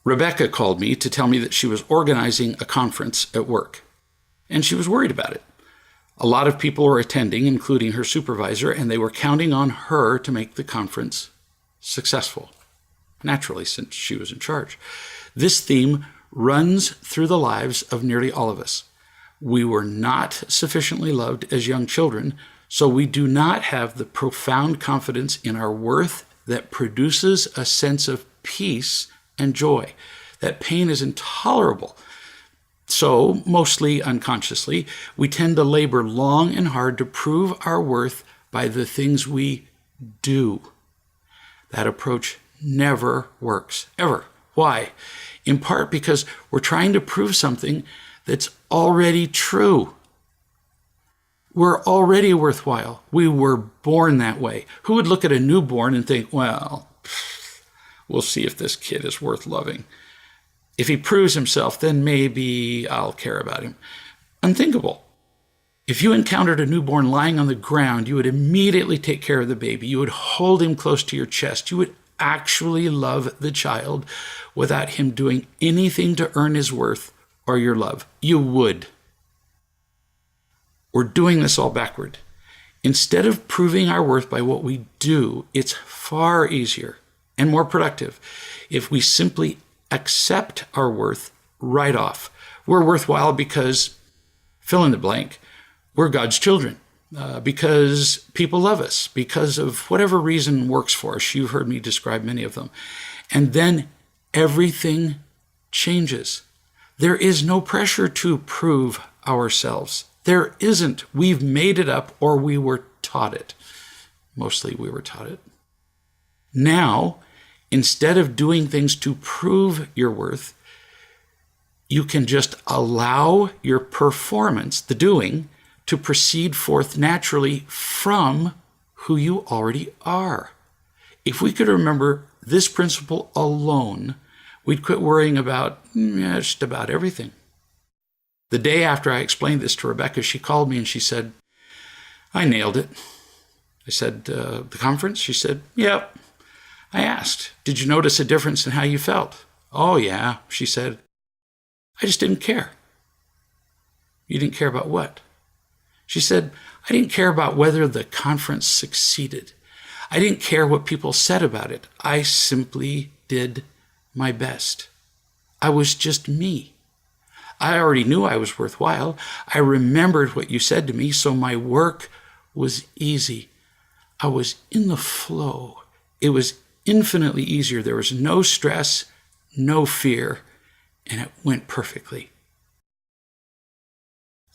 Rebecca called me to tell me that she was organizing a conference at work, and she was worried about it. A lot of people were attending, including her supervisor, and they were counting on her to make the conference successful. Naturally, since she was in charge. This theme runs through the lives of nearly all of us. We were not sufficiently loved as young children, so we do not have the profound confidence in our worth that produces a sense of peace and joy. That pain is intolerable. So, mostly unconsciously, we tend to labor long and hard to prove our worth by the things we do. That approach never works, ever. Why? In part because we're trying to prove something that's already true. We're already worthwhile. We were born that way. Who would look at a newborn and think, well, we'll see if this kid is worth loving. If he proves himself, then maybe I'll care about him. Unthinkable. If you encountered a newborn lying on the ground, you would immediately take care of the baby. You would hold him close to your chest. You would actually love the child without him doing anything to earn his worth or your love. You would. We're doing this all backward. Instead of proving our worth by what we do, it's far easier and more productive if we simply accept our worth right off. We're worthwhile because, fill in the blank, we're God's children, because people love us, because of whatever reason works for us. You've heard me describe many of them. And then everything changes. There is no pressure to prove ourselves. There isn't. We've made it up, or we were taught it. Mostly we were taught it. Now, instead of doing things to prove your worth, you can just allow your performance, the doing, to proceed forth naturally from who you already are. If we could remember this principle alone, we'd quit worrying about just about everything. The day after I explained this to Rebecca, she called me and she said, I nailed it. I said, the conference? She said, yep. I asked, did you notice a difference in how you felt? Oh, yeah, she said. I just didn't care. You didn't care about what? She said, I didn't care about whether the conference succeeded. I didn't care what people said about it. I simply did my best. I was just me. I already knew I was worthwhile. I remembered what you said to me, so my work was easy. I was in the flow. It was infinitely easier. There was no stress, no fear, and it went perfectly.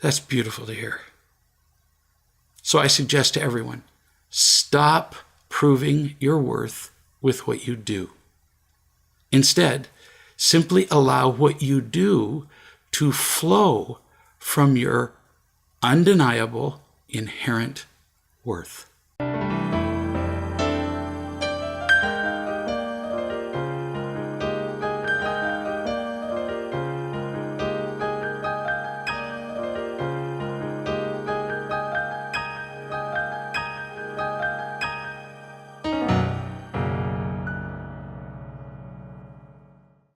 That's beautiful to hear. So I suggest to everyone, stop proving your worth with what you do. Instead, simply allow what you do to flow from your undeniable inherent worth.